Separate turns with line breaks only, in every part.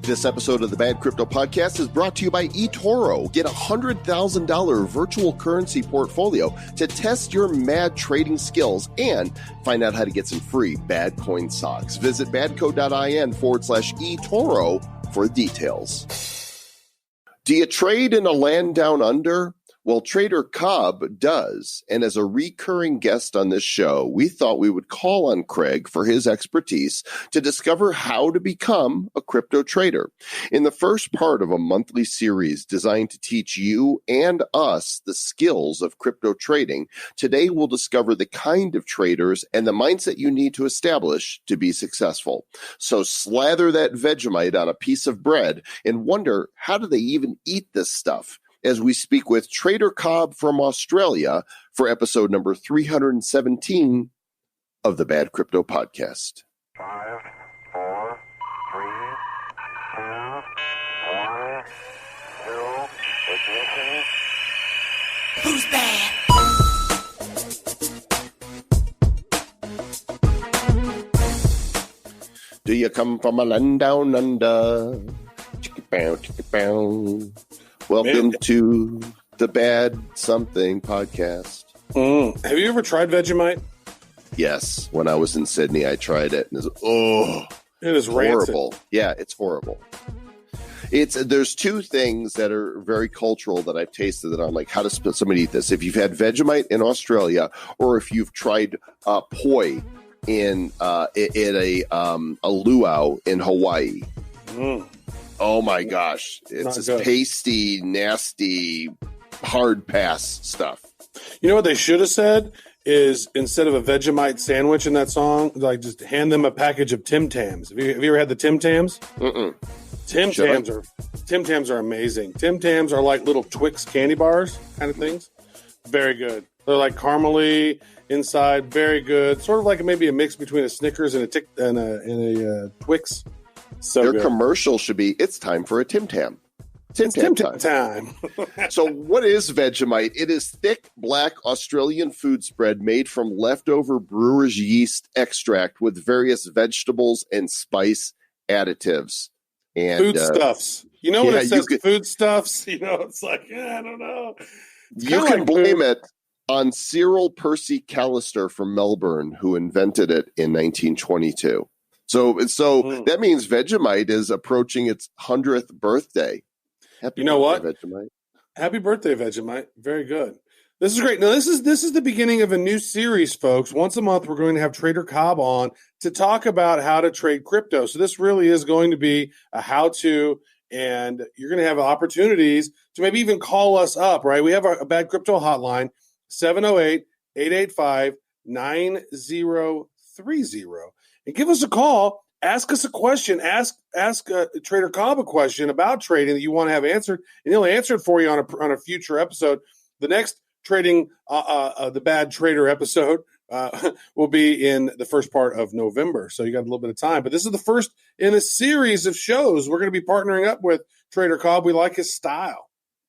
This episode of the Bad Crypto Podcast is brought to you by eToro. Get a $100,000 virtual currency portfolio to test your mad trading skills and find out how to get some free bad coin socks. Visit badco.in/eToro for details. Do you trade in a land down under? Well, Trader Cobb does, and as a recurring guest on this show, we thought we would call on Craig for his expertise to discover how to become a crypto trader. In the first part of a monthly series designed to teach you and us the skills of crypto trading, today we'll discover the kind of traders and the mindset you need to establish to be successful. So slather that Vegemite on a piece of bread and wonder, how do they even eat this stuff? As we speak with Trader Cobb from Australia for episode number 317 of the Bad Crypto Podcast.
5, 4, 3, 2, 1, 0, ignition.
Who's bad?
Do you come from a land down under? Chicka-bow, chicka-bow. Welcome to the Bad Something Podcast.
Have you ever tried Vegemite?
Yes. When I was in Sydney, I tried it. And
It is
horrible.
rancid.
Yeah, it's horrible. There's two things that are very cultural that I've tasted that I'm like, how does somebody eat this? If you've had Vegemite in Australia, or if you've tried poi in a luau in Hawaii. Oh my gosh. It's this pasty, nasty, hard pass stuff.
You know what they should have said is, instead of a Vegemite sandwich in that song, like just hand them a package of Tim Tams. Have you ever had the Tim Tams?
Mm-mm.
Tim Tams are amazing. Tim Tams are like little Twix candy bars kind of things. Very good. They're like caramely inside, very good. Sort of like maybe a mix between a Snickers and a Twix. So
their
good.
commercial should be, it's time for a Tim Tam. Tim Tam
time.
So what is Vegemite? It is thick, black Australian food spread made from leftover brewer's yeast extract with various vegetables and spice additives. And
Foodstuffs. You know when
yeah,
it says foodstuffs? You know, it's like, I don't know.
You can blame it on Cyril Percy Callister from Melbourne, who invented it in 1922. So that means Vegemite is approaching its 100th birthday.
You know what?
Vegemite.
Happy birthday, Vegemite. Very good. This is great. Now, this is the beginning of a new series, folks. Once a month, we're going to have Trader Cobb on to talk about how to trade crypto. So this really is going to be a how-to, and you're going to have opportunities to maybe even call us up, right? We have a Bad Crypto hotline, 708-885-9030. And give us a call. Ask us a question. Ask Trader Cobb a question about trading that you want to have answered, and he'll answer it for you on a future episode. The next trading, the Bad Trader episode will be in the first part of November, so you got a little bit of time. But this is the first in a series of shows. We're going to be partnering up with Trader Cobb. We like his style.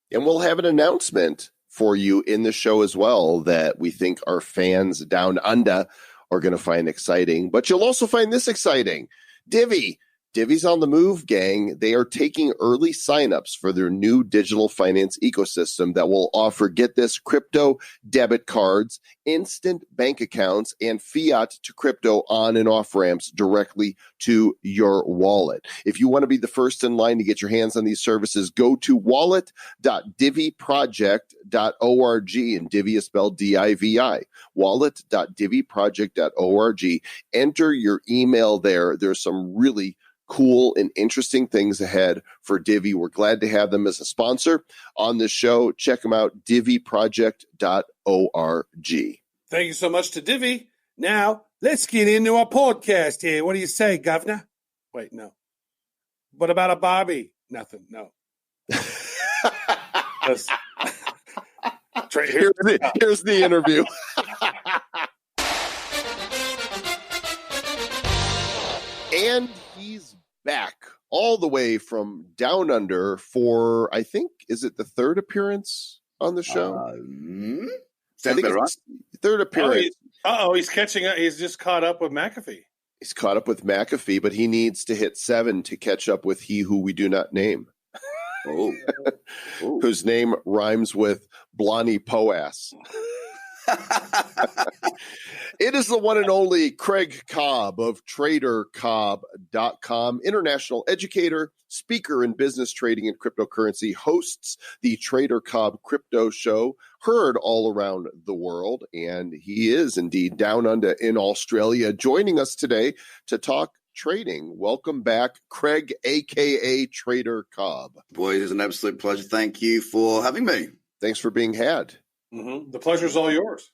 And we'll have an announcement for you in the show as well that we think our fans down under are going to find exciting. But you'll also find this exciting. Divi's on the move, gang. They are taking early signups for their new digital finance ecosystem that will offer, get this, crypto debit cards, instant bank accounts, and fiat to crypto on and off ramps directly to your wallet. If you want to be the first in line to get your hands on these services, go to wallet.diviproject.org, and Divi is spelled D-I-V-I, wallet.diviproject.org. Enter your email there. There's some really cool and interesting things ahead for Divi. We're glad to have them as a sponsor on the show. Check them out, diviproject.org.
Thank you so much to Divi. Now, let's get into our podcast here. What do you say, Governor? Wait, no. What about a Barbie? Nothing, no.
Here's the interview. And he's back all the way from down under for, I think, is it the third appearance on the show?
I think it's
third appearance.
He's catching up. He's just caught up with McAfee.
He's caught up with McAfee, but he needs to hit 7 to catch up with he who we do not name.
Oh.
Whose name rhymes with Blani Poas. It is the one and only Craig Cobb of TraderCobb.com, international educator, speaker in business trading and cryptocurrency, hosts the Trader Cobb Crypto Show, heard all around the world, and he is indeed down under in Australia, joining us today to talk trading. Welcome back, Craig, a.k.a. Trader Cobb.
Boys, it's an absolute pleasure. Thank you for having me.
Thanks for being had.
Mm-hmm. The pleasure's all yours.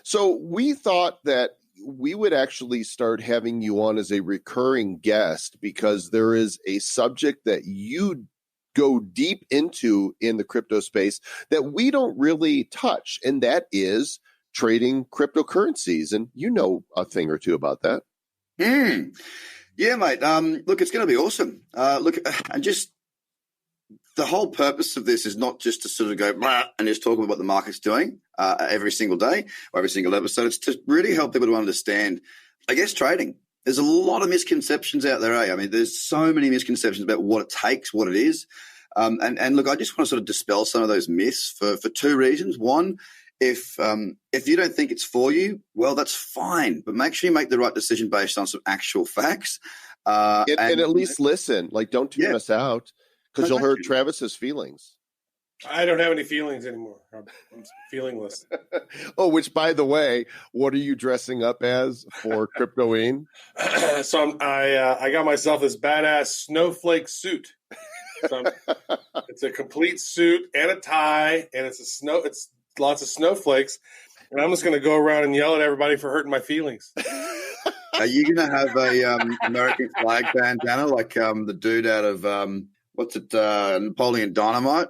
So we thought that we would actually start having you on as a recurring guest because there is a subject that you go deep into in the crypto space that we don't really touch, and that is trading cryptocurrencies. And you know a thing or two about that.
Yeah, mate. Look, it's going to be awesome. And just the whole purpose of this is not just to sort of go blah and just talk about what the market's doing every single day or every single episode. It's to really help people to understand, I guess, trading. There's a lot of misconceptions out there. I mean, there's so many misconceptions about what it takes, what it is. And look, I just want to sort of dispel some of those myths for two reasons. One, if you don't think it's for you, well, that's fine. But make sure you make the right decision based on some actual facts.
And at least listen. Like, don't tune us out. Because you'll hurt Travis's feelings.
I don't have any feelings anymore. I'm feelingless.
Oh, which, by the way, what are you dressing up as for Cryptoween?
So I got myself this badass snowflake suit. So it's a complete suit and a tie, and it's lots of snowflakes. And I'm just going to go around and yell at everybody for hurting my feelings.
Are you going to have a American flag bandana like the dude out of Napoleon Dynamite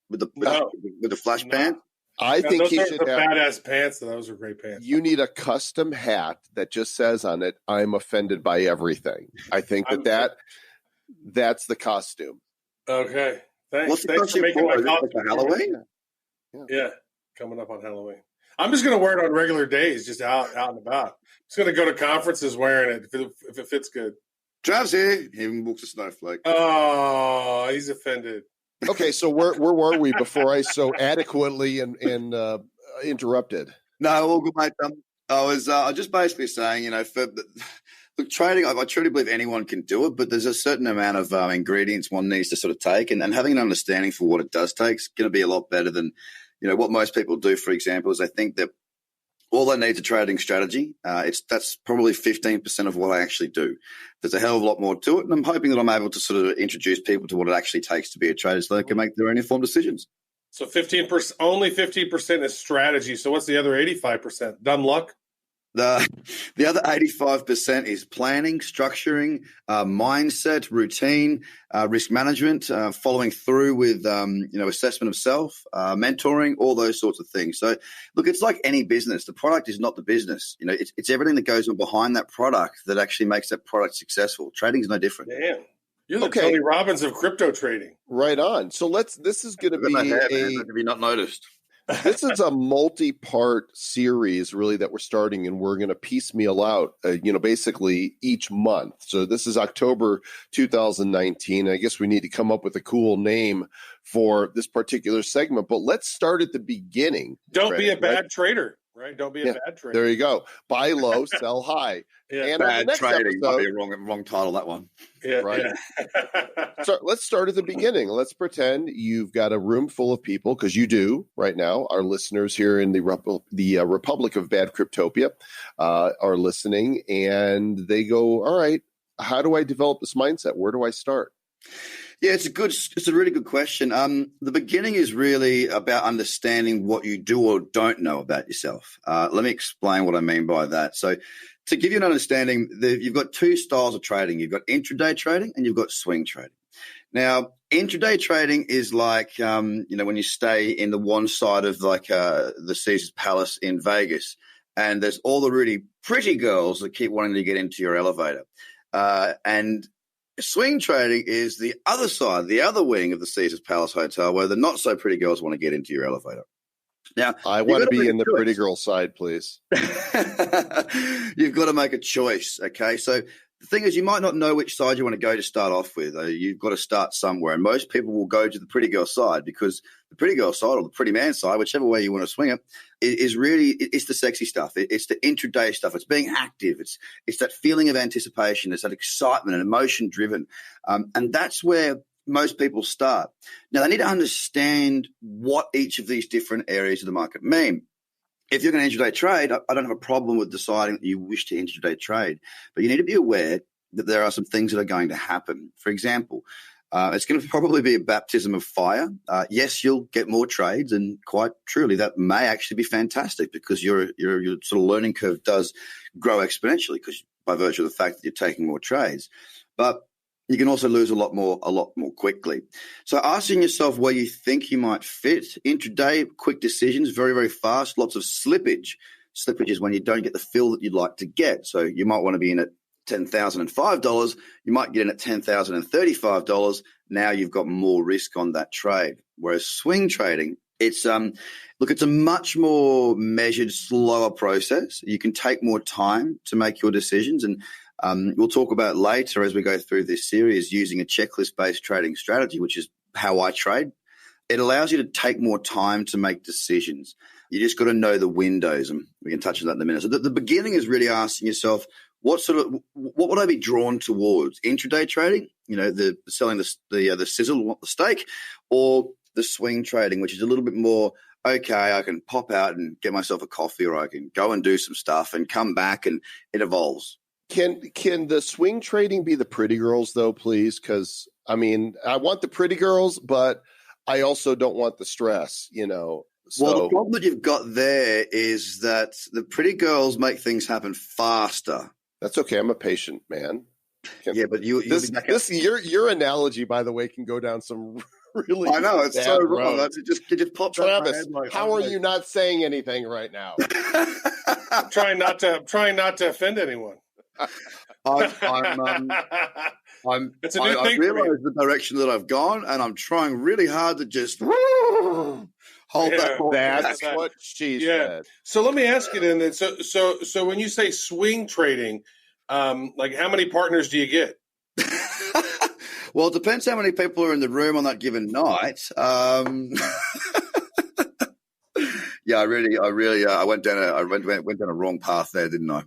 with the flash pants?
I think
those
he
are
should
the
have
badass pants. Those are great pants.
You need a custom hat that just says on it, "I'm offended by everything." I think that's the costume.
Okay.
What's the
Thanks
costume
for making my costume
for Halloween?
Yeah, coming up on Halloween. I'm just going to wear it on regular days, just out and about. I'm just going to go to conferences wearing it if it fits good.
Trav's here. He even walks a snowflake.
Oh, he's offended.
Okay, so where were we before I so adequately and interrupted?
No, all good, mate. I was just basically saying, look, trading, I truly believe anyone can do it, but there's a certain amount of ingredients one needs to sort of take, and having an understanding for what it does take is going to be a lot better than, what most people do, for example, is I think that all they need is a trading strategy. That's probably 15% of what I actually do. There's a hell of a lot more to it, and I'm hoping that I'm able to sort of introduce people to what it actually takes to be a trader so they can make their own informed decisions.
So 15%, only 15% is strategy. So what's the other 85%? Dumb luck?
The other 85% is planning, structuring, mindset, routine, risk management, following through with, assessment of self, mentoring, all those sorts of things. So, look, it's like any business. The product is not the business. It's everything that goes on behind that product that actually makes that product successful. Trading is no different.
Damn. You're the Tony Robbins of crypto trading.
Right on. So this is going to be
have you not noticed?
This is a multi-part series, really, that we're starting, and we're going to piecemeal out, basically each month. So this is October 2019. I guess we need to come up with a cool name for this particular segment, but let's start at the beginning.
Don't be a bad trader, right? Don't be a bad trader.
There you go. Buy low, sell high.
Yeah, and bad trading might be a wrong title, that one.
Yeah,
right. Yeah. So let's start at the beginning. Let's pretend you've got a room full of people, because you do right now. Our listeners here in the Republic of Bad Cryptopia are listening, and they go, all right, how do I develop this mindset? Where do I start?
Yeah, it's a really good question. The beginning is really about understanding what you do or don't know about yourself. Let me explain what I mean by that. So to give you an understanding, you've got two styles of trading. You've got intraday trading and you've got swing trading. Now, intraday trading is like, when you stay in the one side of the Caesar's Palace in Vegas, and there's all the really pretty girls that keep wanting to get into your elevator. And swing trading is the other side, the other wing of the Caesar's Palace Hotel, where the not so pretty girls want to get into your elevator. Now,
I want to be in the pretty girl side, please.
You've got to make a choice, okay? So the thing is, you might not know which side you want to go to start off with. You've got to start somewhere. And most people will go to the pretty girl side because the pretty girl side or the pretty man side, whichever way you want to swing it, is really, it's the sexy stuff. It's the intraday stuff. It's being active. It's that feeling of anticipation. It's that excitement and emotion driven. And that's where most people start. Now, they need to understand what each of these different areas of the market mean. If you're going to intraday trade, I don't have a problem with deciding that you wish to intraday trade, but you need to be aware that there are some things that are going to happen. For example, it's going to probably be a baptism of fire. Yes, you'll get more trades, and quite truly, that may actually be fantastic because your sort of learning curve does grow exponentially because by virtue of the fact that you're taking more trades. But you can also lose a lot more quickly. So asking yourself where you think you might fit, intraday, quick decisions, very, very fast, lots of slippage. Slippage is when you don't get the fill that you'd like to get. So you might want to be in at $10,005. You might get in at $10,035. Now you've got more risk on that trade. Whereas swing trading, it's it's a much more measured, slower process. You can take more time to make your decisions, and we'll talk about later as we go through this series using a checklist-based trading strategy, which is how I trade. It allows you to take more time to make decisions. You just got to know the windows, and we can touch on that in a minute. So the beginning is really asking yourself, what would I be drawn towards? Intraday trading, the selling the sizzle, the steak, or the swing trading, which is a little bit more, okay, I can pop out and get myself a coffee, or I can go and do some stuff and come back, and it evolves.
Can the swing trading be the pretty girls, though, please? Because, I want the pretty girls, but I also don't want the stress, So.
Well, the problem that you've got there is that the pretty girls make things happen faster.
That's okay. I'm a patient man.
But
your analogy, by the way, can go down some really.
I know it's so wrong. It just pops up.
Travis, how are you not saying anything right now?
I'm trying not to offend anyone.
I realize the direction that I've gone, and I'm trying really hard to just hold that.
That's what she said.
So let me ask you then. So when you say swing trading, like how many partners do you get?
Well, it depends how many people are in the room on that given night. Yeah, I went down a wrong path there, didn't I?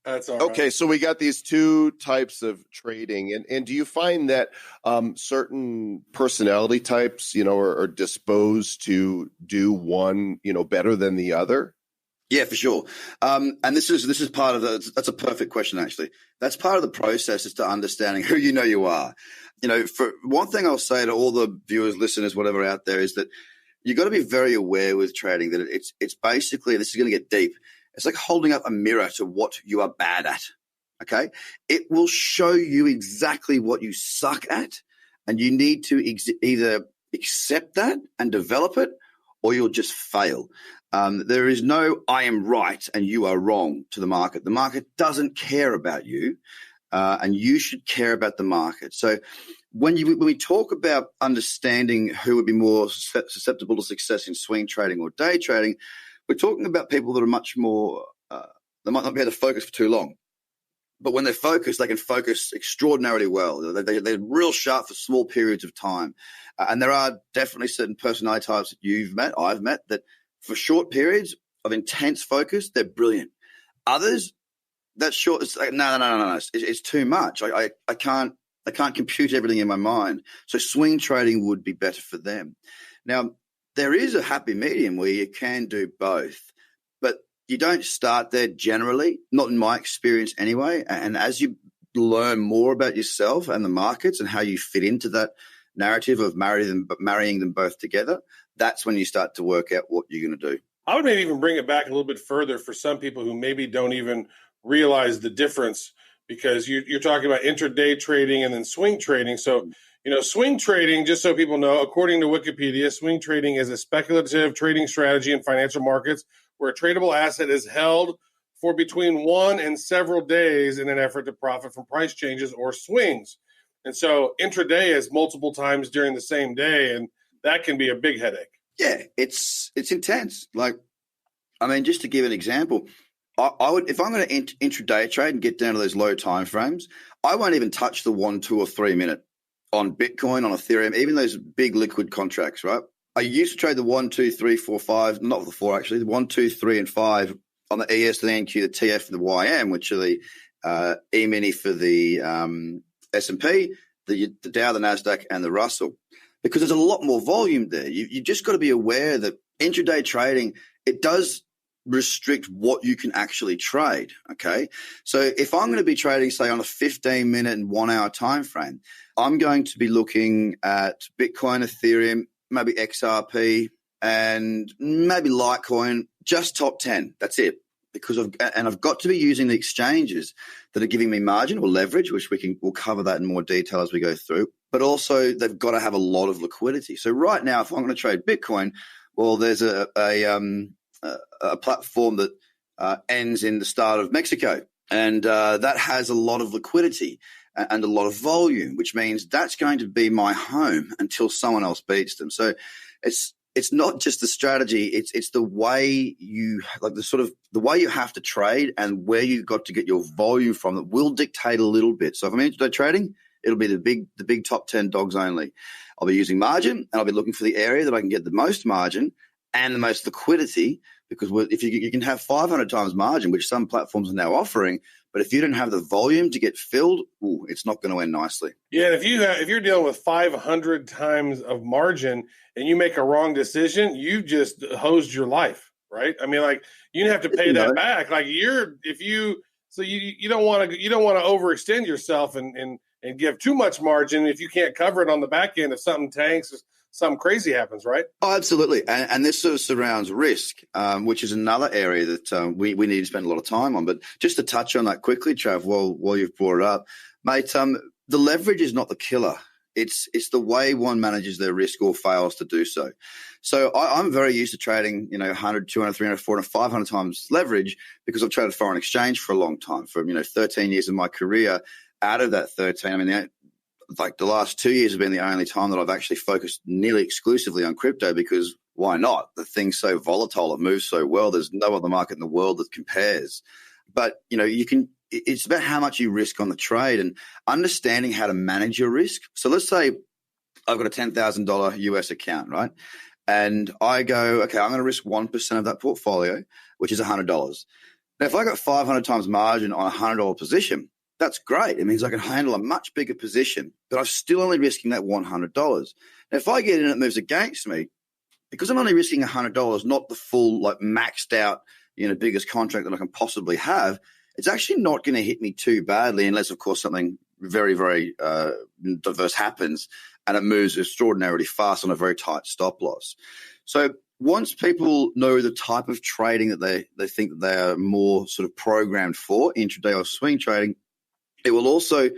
That's all right.
Okay, so we got these two types of trading, and do you find that certain personality types, are disposed to do one, better than the other?
Yeah, for sure. And this is part of that's a perfect question, actually. That's part of the process, is to understanding who you are. For one thing I'll say to all the viewers, listeners, whatever out there, is that you've got to be very aware with trading that it's basically, this is going to get deep. It's like holding up a mirror to what you are bad at, okay? It will show you exactly what you suck at, and you need to either accept that and develop it, or you'll just fail. There is no I am right and you are wrong to the market. The market doesn't care about you, and you should care about the market. So when we talk about understanding who would be more susceptible to success in swing trading or day trading, we're talking about people that are much more, they might not be able to focus for too long. But when they're focused, they can focus extraordinarily well. They're real sharp for small periods of time. And there are definitely certain personality types that you've met, I've met, that for short periods of intense focus, they're brilliant. Others, that's short. It's like, no. It's too much. I can't compute everything in my mind. So swing trading would be better for them. Now, there is a happy medium where you can do both, but you don't start there generally, not in my experience anyway. And as you learn more about yourself and the markets and how you fit into that narrative of marrying them both together, that's when you start to work out what you're going to do.
I would maybe even bring it back a little bit further for some people who maybe don't even realize the difference, because you're talking about intraday trading and then swing trading. So, swing trading, just so people know, according to Wikipedia, swing trading is a speculative trading strategy in financial markets where a tradable asset is held for between 1 and several days in an effort to profit from price changes or swings. And so intraday is multiple times during the same day, and that can be a big headache.
Yeah, it's intense. Like, I mean, just to give an example, I would, if I'm going to intraday trade and get down to those low time frames, I won't even touch the 1, 2, or 3 minute on Bitcoin, on Ethereum, even those big liquid contracts, right? I used to trade the 1, 2, 3, 4, 5, not the 4 actually, the 1, 2, 3, and 5 on the ES, the NQ, the TF, and the YM, which are the E-mini for the S&P, the Dow, the NASDAQ, and the Russell, because there's a lot more volume there. You just got to be aware that intraday trading, it does restrict what you can actually trade, okay? So if I'm going to be trading, say, on a 15-minute and 1 hour time frame, I'm going to be looking at Bitcoin, Ethereum, maybe XRP, and maybe Litecoin, just top 10. That's it. Because I've got to be using the exchanges that are giving me margin or leverage, which we'll cover that in more detail as we go through. But also, they've got to have a lot of liquidity. So right now, if I'm going to trade Bitcoin, well, there's a platform that ends in the start of Mexico, and that has a lot of liquidity and a lot of volume, which means that's going to be my home until someone else beats them. So it's not just the strategy; it's the way you the way you have to trade and where you've got to get your volume from that will dictate a little bit. So if I'm intraday trading, it'll be the big top 10 dogs only. I'll be using margin, and I'll be looking for the area that I can get the most margin and the most liquidity, because if you can have 500 times margin, which some platforms are now offering, but if you don't have the volume to get filled, it's not going to end nicely.
Yeah, if you're dealing with 500 times of margin and you make a wrong decision, you just hosed your life, right? I mean, like, you have to pay that back. Like, you don't want to overextend yourself and give too much margin if you can't cover it on the back end if something tanks or something crazy happens, right?
Oh, absolutely. And this sort of surrounds risk, which is another area that we need to spend a lot of time on. But just to touch on that quickly, Trav, while you've brought it up, mate, the leverage is not the killer. It's the way one manages their risk or fails to do so. So I'm very used to trading, 100, 200, 300, 400, 500 times leverage, because I've traded foreign exchange for a long time, for 13 years of my career. Out of that 13, I mean, like the last 2 years have been the only time that I've actually focused nearly exclusively on crypto, because why not? The thing's so volatile. It moves so well. There's no other market in the world that compares. But, it's about how much you risk on the trade and understanding how to manage your risk. So let's say I've got a $10,000 US account, right? And I go, okay, I'm going to risk 1% of that portfolio, which is $100. Now, if I got 500 times margin on a $100 position, that's great. It means I can handle a much bigger position, but I'm still only risking that $100. Now, if I get in and it moves against me, because I'm only risking $100, not the full, maxed out, biggest contract that I can possibly have, it's actually not going to hit me too badly, unless, of course, something very, very diverse happens and it moves extraordinarily fast on a very tight stop loss. So once people know the type of trading that they think that they are more sort of programmed for, intraday or swing trading, it will also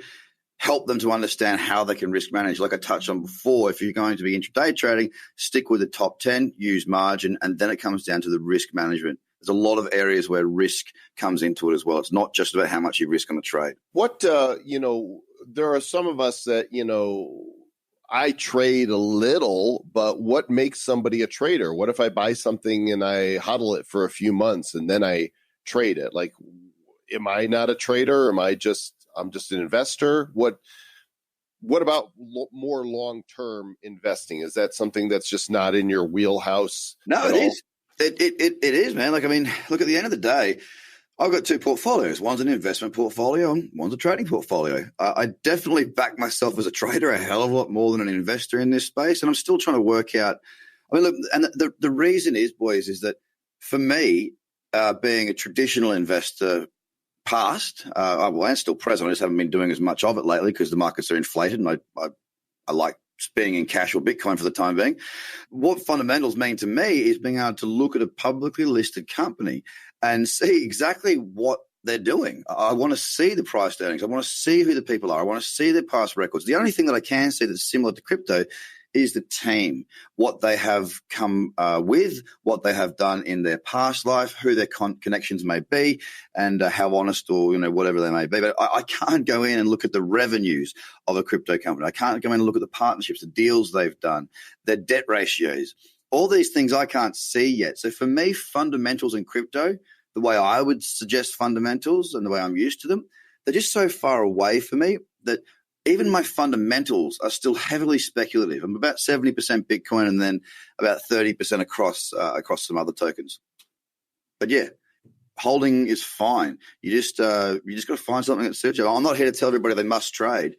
help them to understand how they can risk manage. Like I touched on before, if you're going to be intraday trading, stick with the top 10, use margin, and then it comes down to the risk management. There's a lot of areas where risk comes into it as well. It's not just about how much you risk on the trade.
What, there are some of us that, I trade a little, but what makes somebody a trader? What if I buy something and I hodl it for a few months and then I trade it? Like, am I not a trader? I'm just an investor? What about more long-term investing? Is that something that's just not in your wheelhouse?
No, it is. It is, man. Like, I mean, look, at the end of the day, I've got two portfolios. One's an investment portfolio and one's a trading portfolio. I definitely back myself as a trader a hell of a lot more than an investor in this space. And I'm still trying to work out. I mean, look, and the reason is, boys, is that for me, being a traditional investor past, and still present, I just haven't been doing as much of it lately because the markets are inflated, and I like being in cash or Bitcoin for the time being. What fundamentals mean to me is being able to look at a publicly listed company and see exactly what they're doing. I want to see the price earnings. I want to see who the people are. I want to see their past records. The only thing that I can see that's similar to crypto is the team, what they have come with, what they have done in their past life, who their connections may be, and how honest or whatever they may be. But I can't go in and look at the revenues of a crypto company. I can't go in and look at the partnerships, the deals they've done, their debt ratios. all these things I can't see yet. So for me, fundamentals in crypto, the way I would suggest fundamentals and the way I'm used to them, they're just so far away for me that even my fundamentals are still heavily speculative. I'm about 70% Bitcoin and then about 30% across some other tokens. But yeah, holding is fine. You just got to find something that suits you. I'm not here to tell everybody they must trade.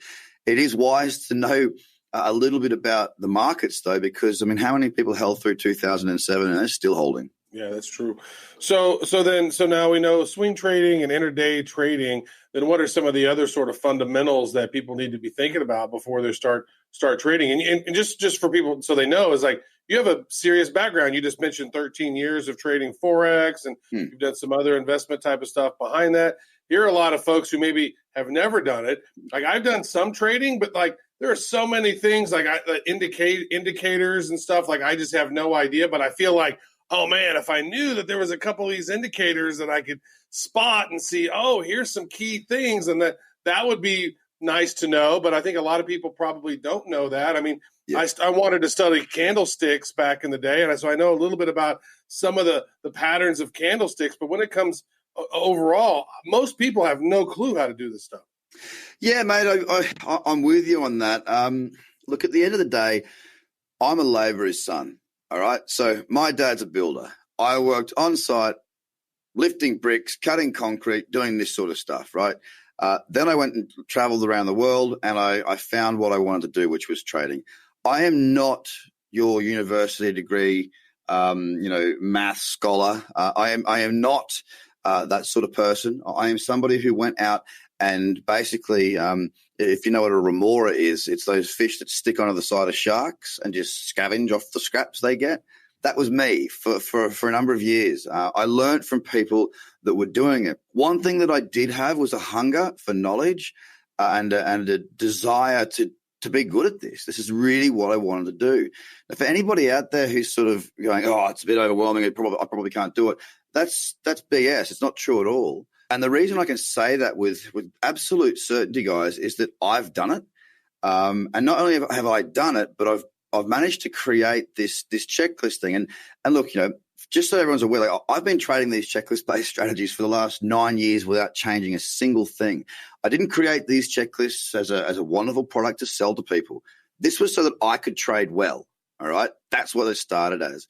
It is wise to know a little bit about the markets, though, because, I mean, how many people held through 2007 and they're still holding?
Yeah, that's true. So now we know swing trading and intraday trading. Then what are some of the other sort of fundamentals that people need to be thinking about before they start trading? And just for people so they know, is like you have a serious background. You just mentioned 13 years of trading Forex, and you've done some other investment type of stuff behind that. Here are a lot of folks who maybe have never done it. Like I've done some trading, but like there are so many things like indicators and stuff. Like I just have no idea, but I feel like, oh man, if I knew that there was a couple of these indicators that I could spot and see, oh, here's some key things, and that would be nice to know. But I think a lot of people probably don't know that. I mean, yeah. I wanted to study candlesticks back in the day, and so I know a little bit about some of the patterns of candlesticks. But when it comes overall, most people have no clue how to do this stuff.
Yeah, mate, I'm with you on that. Look, at the end of the day, I'm a labourer's son. All right. So my dad's a builder. I worked on site, lifting bricks, cutting concrete, doing this sort of stuff. Right. Then I went and traveled around the world and I found what I wanted to do, which was trading. I am not your university degree, math scholar. I am not that sort of person. I am somebody who went out and basically, if you know what a remora is, it's those fish that stick onto the side of sharks and just scavenge off the scraps they get. That was me for a number of years. I learned from people that were doing it. One thing that I did have was a hunger for knowledge and a desire to be good at this. This is really what I wanted to do. Now, for anybody out there who's sort of going, oh, it's a bit overwhelming, I probably can't do it, that's BS. It's not true at all. And the reason I can say that with absolute certainty, guys, is that I've done it. And not only have I done it, but I've managed to create this checklist thing. And look, just so everyone's aware, like, I've been trading these checklist-based strategies for the last 9 years without changing a single thing. I didn't create these checklists as a wonderful product to sell to people. This was so that I could trade well. All right, that's what it started as.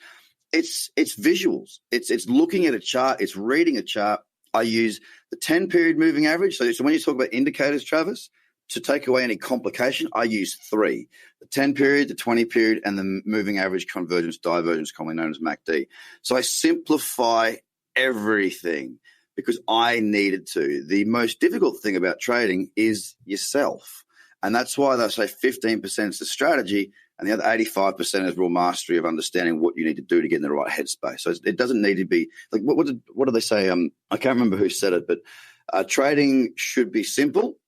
It's visuals. It's looking at a chart. It's reading a chart. I use the 10-period moving average. So when you talk about indicators, Travis, to take away any complication, I use 3: the 10-period, the 20-period, and the moving average convergence divergence, commonly known as MACD. So I simplify everything because I needed to. The most difficult thing about trading is yourself. And that's why they say 15% is the strategy and the other 85% is real mastery of understanding what you need to do to get in the right headspace. So it doesn't need to be like, what did they say? I can't remember who said it, but trading should be simple.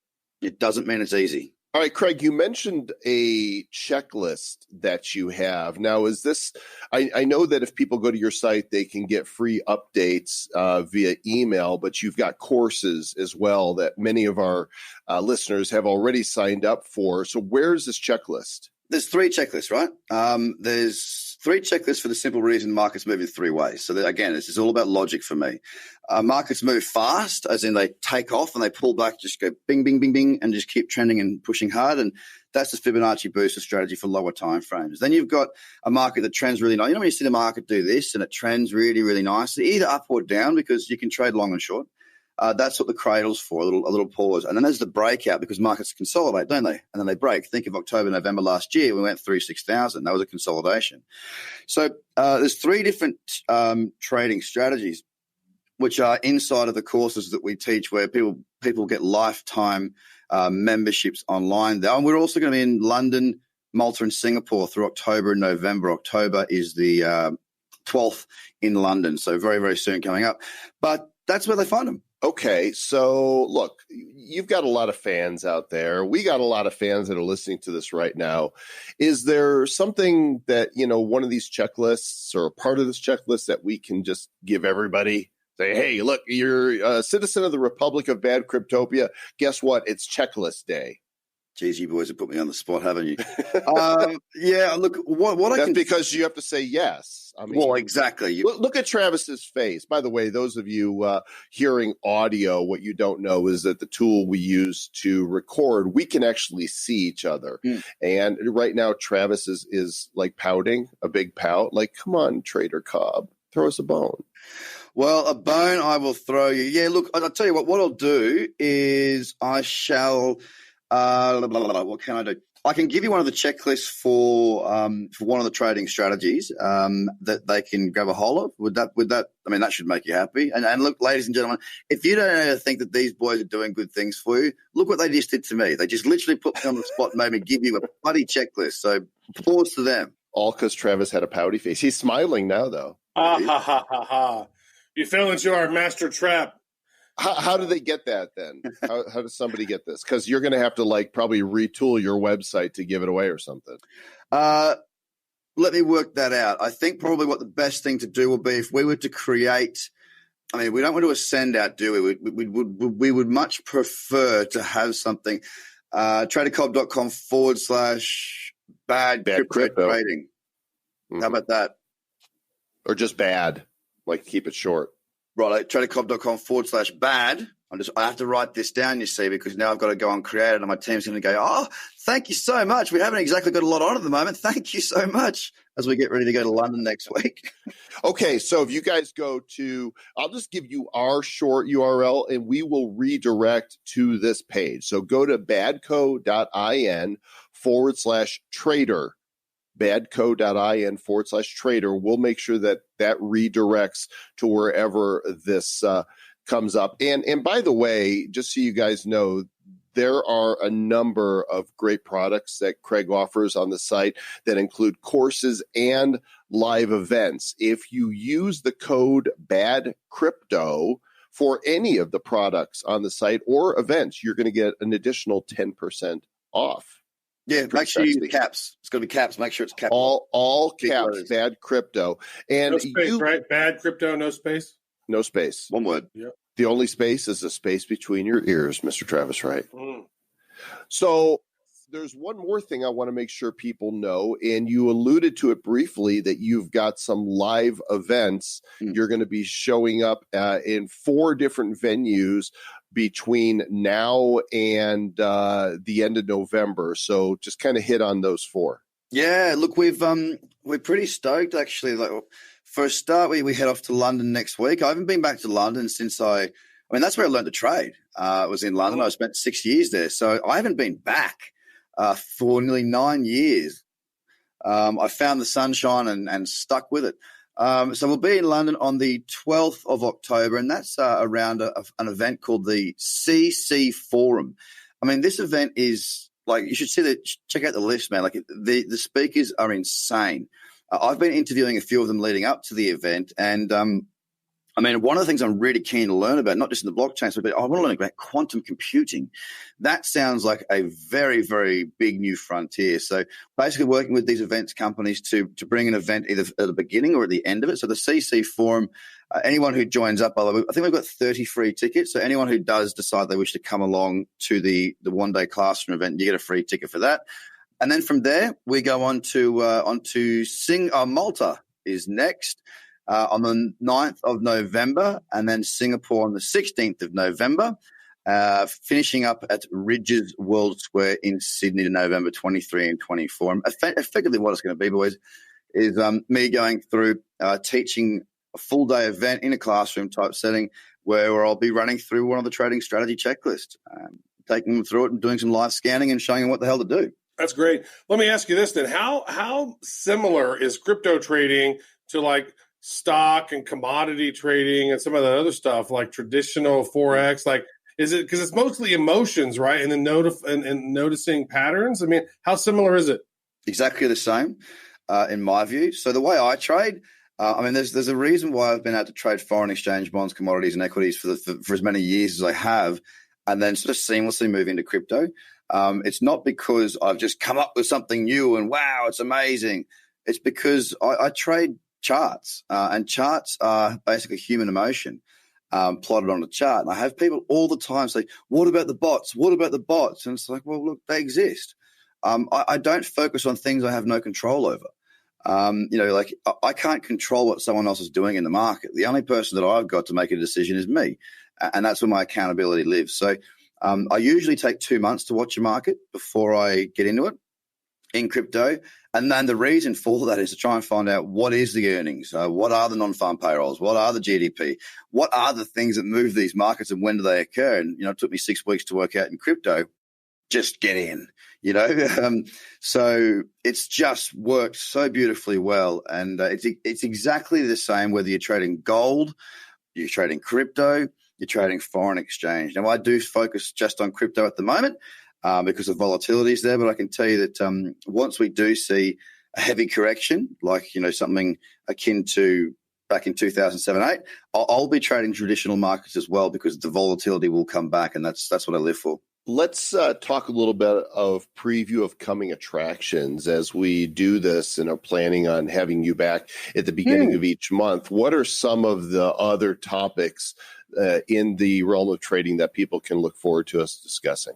It doesn't mean it's easy.
All right, Craig, you mentioned a checklist that you have. Now, is this, I know that if people go to your site, they can get free updates via email, but you've got courses as well that many of our listeners have already signed up for. So where's this checklist?
There's 3 checklists, right? There's 3 checklists for the simple reason markets move in 3 ways. So again, this is all about logic for me. Markets move fast, as in they take off and they pull back, just go bing, bing, bing, bing, and just keep trending and pushing hard. And that's the Fibonacci booster strategy for lower time frames. Then you've got a market that trends really nice. You know when you see the market do this and it trends really, really nicely, either up or down, because you can trade long and short. That's what the cradle's for, a little pause. And then there's the breakout, because markets consolidate, don't they? And then they break. Think of October, November last year, we went through 6,000. That was a consolidation. So there's 3 different trading strategies, which are inside of the courses that we teach, where people get lifetime memberships online. And we're also going to be in London, Malta, and Singapore through October and November. October is the 12th in London, so very, very soon coming up. But that's where they find them.
Okay, so look, you've got a lot of fans out there. We got a lot of fans that are listening to this right now. Is there something that, one of these checklists or a part of this checklist that we can just give everybody? Say, hey, look, you're a citizen of the Republic of Bad Cryptopia. Guess what? It's checklist day.
Geez, you boys have put me on the spot, haven't you? Yeah, look, what I
That's
can...
because you have to say yes. I mean,
well, exactly.
Look at Travis's face. By the way, those of you hearing audio, what you don't know is that the tool we use to record, we can actually see each other. And right now, Travis is like pouting, a big pout. Like, come on, Trader Cobb, throw us a bone.
Well, a bone I will throw you. Yeah, look, I'll tell you what I'll do is I shall... what can I do? I can give you one of the checklists for one of the trading strategies that they can grab a hold of. Would that? I mean, that should make you happy. And look, ladies and gentlemen, if you don't ever think that these boys are doing good things for you, look what they just did to me. They just literally put me on the spot and made me give you a bloody checklist. So applause to them.
All because Travis had a pouty face. He's smiling now, though.
Ha ha ha! You fell into our master trap.
How do they get that then? How does somebody get this? Because you're going to have to probably retool your website to give it away or something.
Let me work that out. I think probably what the best thing to do would be if we were to create. I mean, we don't want to send out, do we? We would much prefer to have something. TraderCobb.com / bad crypto trading. How about that?
Or just bad, like keep it short.
Right, TraderCobb.com / bad. I have to write this down, you see, because now I've got to go and create it, and my team's going to go, oh, thank you so much. We haven't exactly got a lot on at the moment. Thank you so much as we get ready to go to London next week.
Okay, so if you guys go to, I'll just give you our short URL, and we will redirect to this page. So go to badco.in / trader. badco.in / trader. We'll make sure that redirects to wherever this comes up. And by the way, just so you guys know, there are a number of great products that Craig offers on the site that include courses and live events. If you use the code BADCrypto for any of the products on the site or events, you're going to get an additional 10% off.
Yeah, make sure you use caps. It's going to be caps. Make sure it's caps.
All caps, Bad Crypto. And
no space, right? Bad Crypto, no space?
No space.
One word.
Yep.
The only space is the space between your ears, Mr. Travis Wright. So there's one more thing I want to make sure people know, and you alluded to it briefly, that you've got some live events. You're going to be showing up in 4 different venues between now and the end of November. So just kind of hit on those 4. Yeah,
look, we're pretty stoked actually. Like, for a start, we head off to London next week. I haven't been back to London since I mean, that's where I learned to trade. I was in London. I spent 6 years there. So I haven't been back for nearly 9 years. I found the sunshine and stuck with it. So we'll be in London on the 12th of October, and that's around an event called the CC Forum. I mean, this event is like, you should check out the list, man. Like the speakers are insane. I've been interviewing a few of them leading up to the event, and I mean, one of the things I'm really keen to learn about, not just in the blockchain space, but I want to learn about quantum computing. That sounds like a very, very big new frontier. So basically working with these events companies to bring an event either at the beginning or at the end of it. So the CC Forum, anyone who joins up, by the way, I think we've got 30 free tickets. So anyone who does decide they wish to come along to the one-day classroom event, you get a free ticket for that. And then from there, we go on to Malta is next. On the 9th of November, and then Singapore on the 16th of November, finishing up at Ridges World Square in Sydney to November 23 and 24. And effectively what it's going to be, boys, is me going through teaching a full-day event in a classroom type setting where I'll be running through one of the trading strategy checklists, taking them through it and doing some live scanning and showing them what the hell to do.
That's great. Let me ask you this then. How similar is crypto trading to like stock and commodity trading and some of that other stuff like traditional Forex? Like, is it because it's mostly emotions, right? And then and noticing patterns. I mean, how similar is it?
Exactly the same, in my view. So the way I trade, I mean, there's a reason why I've been able to trade foreign exchange bonds, commodities, and equities for as many years as I have, and then sort of seamlessly move into crypto. It's not because I've just come up with something new and wow, it's amazing. It's because I trade charts, and charts are basically human emotion. plotted on a chart. And I have people all the time say, what about the bots? What about the bots? And it's like, well, look, they exist. I don't focus on things I have no control over. Like I can't control what someone else is doing in the market. The only person that I've got to make a decision is me. And that's where my accountability lives. So I usually take 2 months to watch a market before I get into it in crypto. And then the reason for that is to try and find out what is the earnings, what are the non-farm payrolls, what are the GDP, what are the things that move these markets and when do they occur? And, it took me 6 weeks to work out in crypto. Just get in, So it's just worked so beautifully well. And it's exactly the same whether you're trading gold, you're trading crypto, you're trading foreign exchange. Now, I do focus just on crypto at the moment because of volatility is there, but I can tell you that once we do see a heavy correction, like, something akin to back in 2007-8, I'll be trading traditional markets as well because the volatility will come back, and that's what I live for.
Let's talk a little bit of preview of coming attractions as we do this and are planning on having you back at the beginning of each month. What are some of the other topics in the realm of trading that people can look forward to us discussing?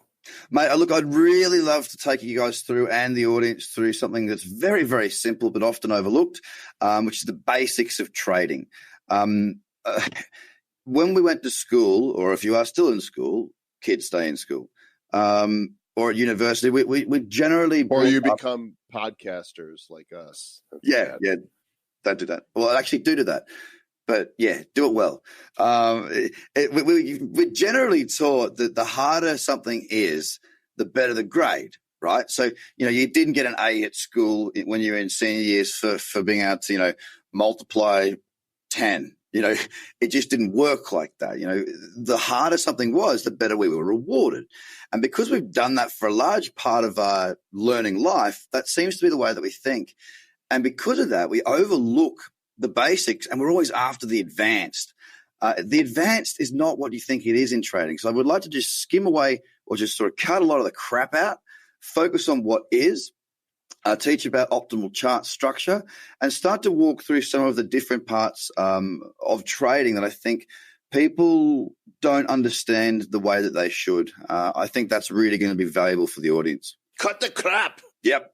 Mate, look, I'd really love to take you guys through and the audience through something that's very, very simple but often overlooked, which is the basics of trading. When we went to school, or if you are still in school, kids stay in school. Or at university, we generally...
Or you become podcasters like us.
Yeah, don't do that. Well, actually do that. But, yeah, do it well. We generally taught that the harder something is, the better the grade, right? So, you didn't get an A at school when you were in senior years for being able to, multiply 10. It just didn't work like that. The harder something was, the better we were rewarded. And because we've done that for a large part of our learning life, that seems to be the way that we think. And because of that, we overlook the basics and we're always after the advanced. The advanced is not what you think it is in trading. So I would like to just skim away or just sort of cut a lot of the crap out, focus on what is, teach about optimal chart structure, and start to walk through some of the different parts of trading that I think people don't understand the way that they should. I think that's really going to be valuable for the audience.
Cut the crap.
Yep.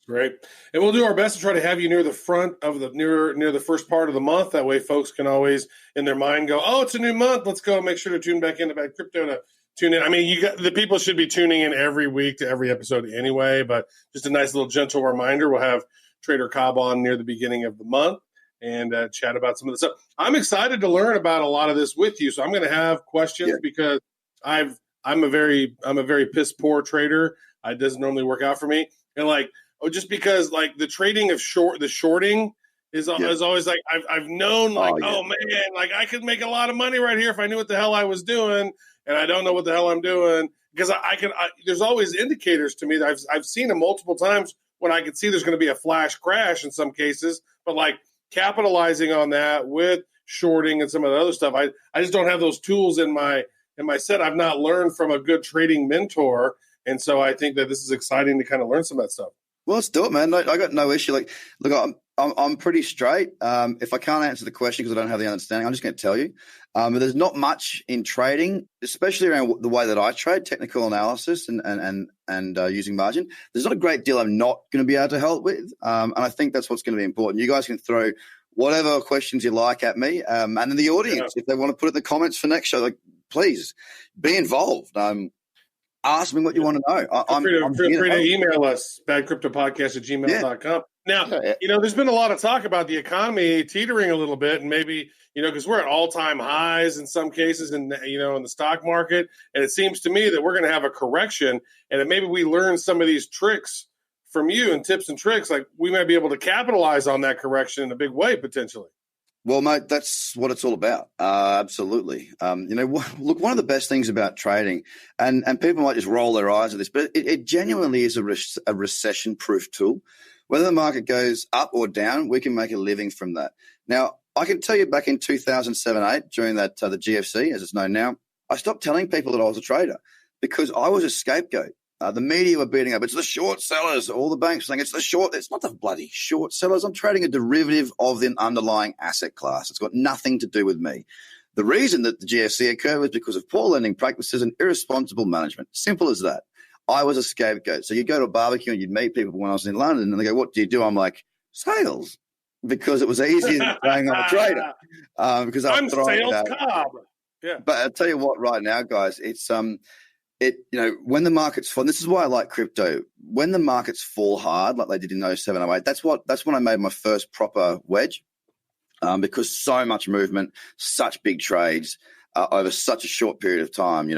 Great. And we'll do our best to try to have you near the front of near the first part of the month. That way folks can always in their mind go, oh, it's a new month. Let's go make sure to tune back into Bad Crypto to tune in. I mean, the people should be tuning in every week to every episode anyway, but just a nice little gentle reminder. We'll have Trader Cobb on near the beginning of the month and chat about some of the stuff. I'm excited to learn about a lot of this with you. So I'm going to have questions because I'm a very piss poor trader. It doesn't normally work out for me. And just because the trading of the shorting is always like, I've known oh man, I could make a lot of money right here if I knew what the hell I was doing. And I don't know what the hell I'm doing because there's always indicators to me that I've seen them multiple times when I can see there's going to be a flash crash in some cases, but capitalizing on that with shorting and some of the other stuff, I just don't have those tools in my set. I've not learned from a good trading mentor. And so I think that this is exciting to kind of learn some of that stuff.
Well, let's do it, man. I got no issue. Look, I'm pretty straight. If I can't answer the question because I don't have the understanding, I'm just going to tell you. But there's not much in trading, especially around the way that I trade, technical analysis and using margin. There's not a great deal I'm not going to be able to help with, and I think that's what's going to be important. You guys can throw whatever questions you like at me, and then the audience, if they want to put it in the comments for next show, please be involved. Ask me what you want to know.
Feel free to email us, badcryptopodcast@gmail.com. Now, there's been a lot of talk about the economy teetering a little bit, and maybe, because we're at all-time highs in some cases in the stock market, and it seems to me that we're going to have a correction, and that maybe we learn some of these tricks from you and tips and tricks, we might be able to capitalize on that correction in a big way, potentially.
Well, mate, that's what it's all about. Absolutely. Look, one of the best things about trading, and people might just roll their eyes at this, but it genuinely is a recession-proof tool. Whether the market goes up or down, we can make a living from that. Now, I can tell you back in 2007-8, during that the GFC, as it's known now, I stopped telling people that I was a trader because I was a scapegoat. The media were beating up. It's the short sellers. All the banks were saying it's not the bloody short sellers. I'm trading a derivative of the underlying asset class. It's got nothing to do with me. The reason that the GFC occurred was because of poor lending practices and irresponsible management. Simple as that. I was a scapegoat. So you'd go to a barbecue and you'd meet people when I was in London and they go, what do you do? I'm like, sales. Because it was easier than saying I'm a trader. Because I'm
Sales Cobb. Yeah.
But I'll tell you what, right now, guys, it's when the markets fall, and this is why I like crypto. When the markets fall hard, like they did in 07, 08, that's when I made my first proper wedge. Because so much movement, such big trades over such a short period of time.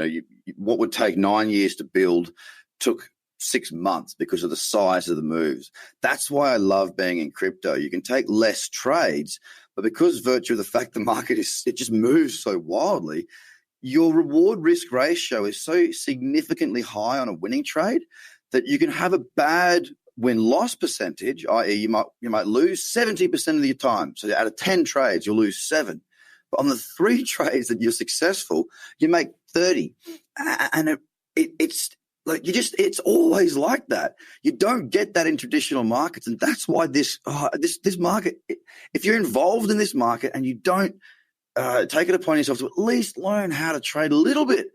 What would take 9 years to build took 6 months because of the size of the moves. That's why I love being in crypto. You can take less trades, but because virtue of the fact the market it just moves so wildly, your reward risk ratio is so significantly high on a winning trade that you can have a bad win-loss percentage, i.e. you might lose 70% of your time. So out of 10 trades, you'll lose 7. But on the 3 trades that you're successful, you make 30. And it's like it's always like that. You don't get that in traditional markets. And that's why this market, if you're involved in this market and you don't take it upon yourself to at least learn how to trade a little bit,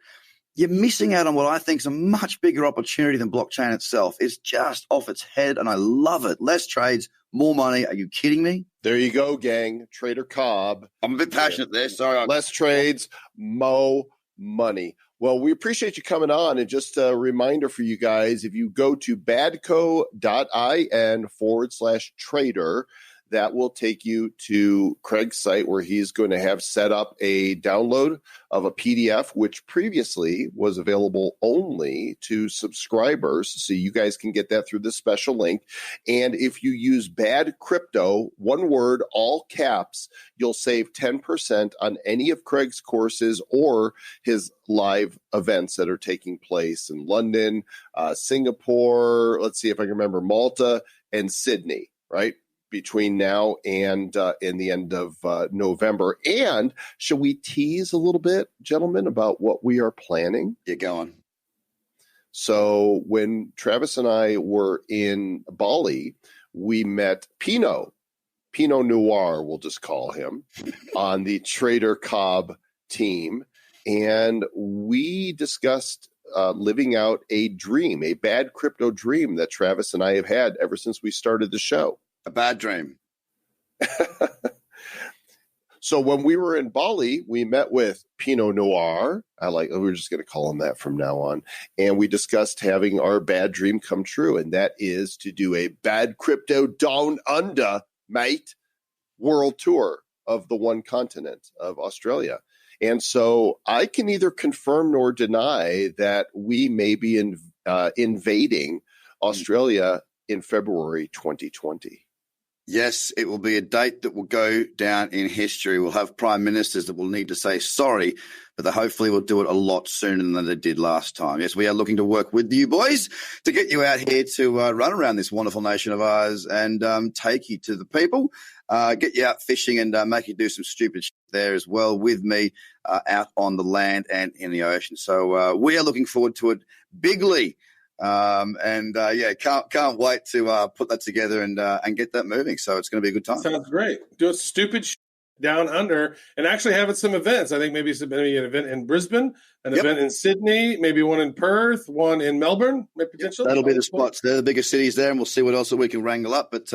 you're missing out on what I think is a much bigger opportunity than blockchain itself. It's just off its head, and I love it. Less trades, more money. Are you kidding me?
There you go, gang. Trader Cobb.
I'm a bit passionate there. Sorry.
Less trades, more money. Well, we appreciate you coming on. And just a reminder for you guys, if you go to badco.in/trader, that will take you to Craig's site where he's going to have set up a download of a PDF, which previously was available only to subscribers. So you guys can get that through this special link. And if you use Bad Crypto, one word, all caps, you'll save 10% on any of Craig's courses or his live events that are taking place in London, Singapore, let's see if I can remember, Malta, and Sydney, right? Between now and in the end of November. And shall we tease a little bit, gentlemen, about what we are planning?
Yeah, go on.
So when Travis and I were in Bali, we met Pinot Noir, we'll just call him, on the Trader Cobb team. And we discussed living out a dream, a bad crypto dream that Travis and I have had ever since we started the show.
A bad dream.
So when we were in Bali, we met with Pinot Noir. We're just going to call him that from now on. And we discussed having our bad dream come true. And that is to do a bad crypto down under, mate, world tour of the one continent of Australia. And so I can neither confirm nor deny that we may be invading Australia in February 2020.
Yes, it will be a date that will go down in history. We'll have prime ministers that will need to say sorry, but they hopefully will do it a lot sooner than they did last time. Yes, we are looking to work with you boys to get you out here to run around this wonderful nation of ours and take you to the people, get you out fishing and make you do some stupid shit there as well with me out on the land and in the ocean. So we are looking forward to it bigly. Can't wait to put that together and get that moving. So it's going to be a good time.
Sounds great. Do a stupid down under and actually having some events. I think maybe an event in Brisbane, an event in Sydney, maybe one in Perth, one in Melbourne, potentially.
That'll be the spots. They're the biggest cities there, and we'll see what else that we can wrangle up. But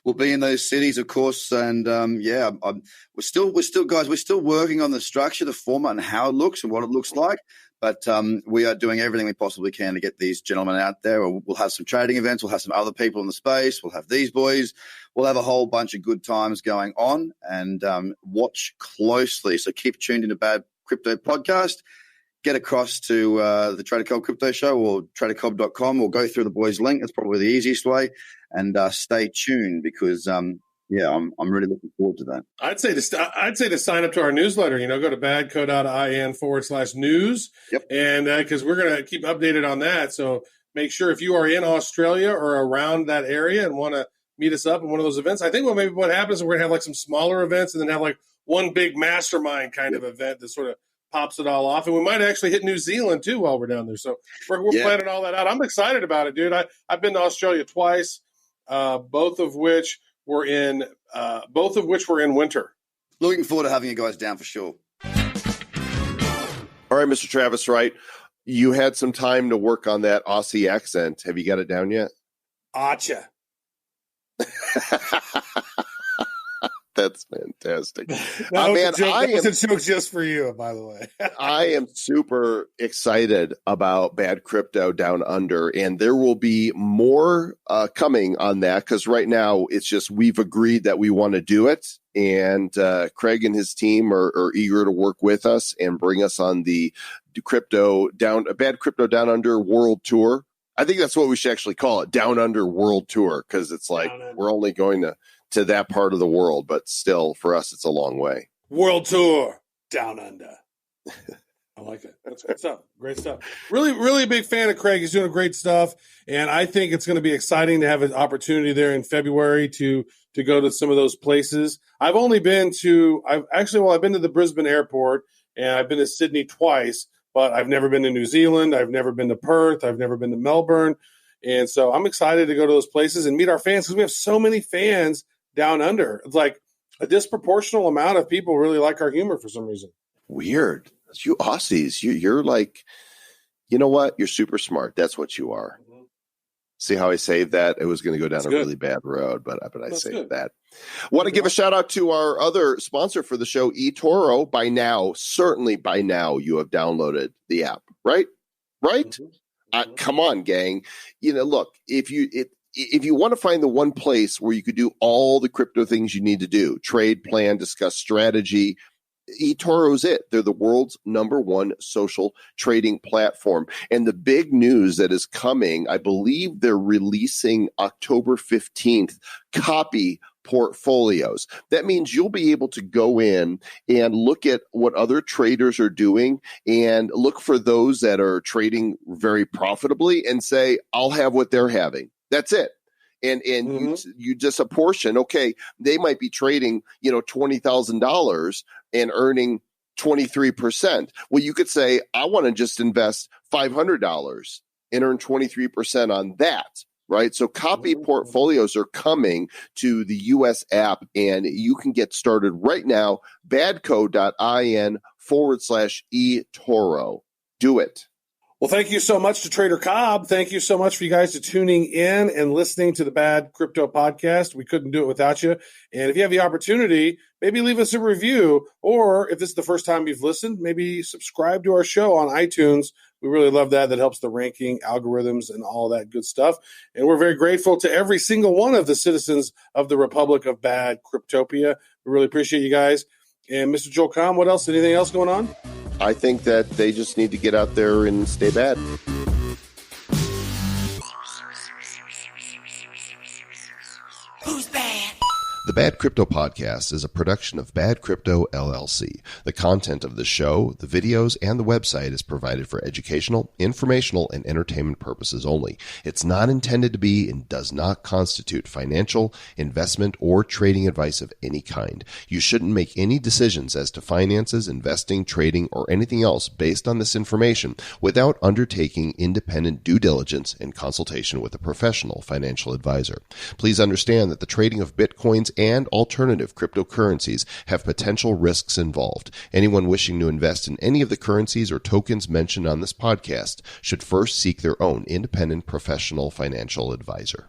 we'll be in those cities, of course. And we're still working on the structure, the format, and how it looks and what it looks like. But we are doing everything we possibly can to get these gentlemen out there. We'll have some trading events. We'll have some other people in the space. We'll have these boys. We'll have a whole bunch of good times going on, and watch closely. So keep tuned into Bad Crypto Podcast. Get across to the Trader Cobb Crypto Show or tradercobb.com, or go through the boys' link. That's probably the easiest way. And stay tuned because I'm really looking forward to that.
I'd say to sign up to our newsletter. Go to badco.in/news.
Yep.
And because we're going to keep updated on that. So make sure if you are in Australia or around that area and want to meet us up in one of those events. I think what happens is we're going to have like some smaller events and then have like one big mastermind kind of event that sort of pops it all off. And we might actually hit New Zealand too while we're down there. So we're planning all that out. I'm excited about it, dude. I've been to Australia twice, both of which were in winter.
Looking forward to having you guys down for sure.
All right, Mr. Travis Wright, you had some time to work on that Aussie accent. Have you got it down yet?
Acha.
That's fantastic.
That was a joke just for you, by the way.
I am super excited about Bad Crypto Down Under, and there will be more coming on that because right now it's just we've agreed that we want to do it, and Craig and his team are eager to work with us and bring us on the Bad Crypto Down Under World Tour. I think that's what we should actually call it, Down Under World Tour, because it's like we're only going to that part of the world, but still for us, it's a long way.
World Tour Down Under. I like it. That's good stuff. Great stuff. Really, really a big fan of Craig. He's doing great stuff. And I think it's going to be exciting to have an opportunity there in February to go to some of those places. I've been to the Brisbane airport and I've been to Sydney twice, but I've never been to New Zealand. I've never been to Perth. I've never been to Melbourne. And so I'm excited to go to those places and meet our fans because we have so many fans down under. It's like a disproportional amount of people really like our humor for some reason.
Weird. You Aussies, you're like, you know what? You're super smart. That's what you are. Mm-hmm. See how I saved that? It was going to go down really bad road, but I saved that. Want to give a shout out to our other sponsor for the show, eToro. By now, certainly by now, you have downloaded the app, right? Right? Mm-hmm. Come on, gang. Look, if you want to find the one place where you could do all the crypto things you need to do, trade, plan, discuss strategy, eToro's it. They're the world's #1 social trading platform. And the big news that is coming, I believe they're releasing October 15th, copy portfolios. That means you'll be able to go in and look at what other traders are doing and look for those that are trading very profitably and say, I'll have what they're having. That's it. And you just apportion, okay, they might be trading, $20,000 and earning 23%. Well, you could say, I want to just invest $500 and earn 23% on that, right? So copy portfolios are coming to the US app, and you can get started right now, badco.in/eToro. Do it.
Well, thank you so much to Trader Cobb. Thank you so much for you guys to tuning in and listening to the Bad Crypto Podcast. We couldn't do it without you. And if you have the opportunity, maybe leave us a review. Or if this is the first time you've listened, maybe subscribe to our show on iTunes. We really love that. That helps the ranking, algorithms, and all that good stuff. And we're very grateful to every single one of the citizens of the Republic of Bad Cryptopia. We really appreciate you guys. And Mr. Joel Comm, what else? Anything else going on?
I think that they just need to get out there and stay bad.
Who's bad?
The Bad Crypto Podcast is a production of Bad Crypto LLC. The content of the show, the videos, and the website is provided for educational, informational, and entertainment purposes only. It's not intended to be and does not constitute financial, investment, or trading advice of any kind. You shouldn't make any decisions as to finances, investing, trading, or anything else based on this information without undertaking independent due diligence and consultation with a professional financial advisor. Please understand that the trading of Bitcoins and alternative cryptocurrencies have potential risks involved. Anyone wishing to invest in any of the currencies or tokens mentioned on this podcast should first seek their own independent professional financial advisor.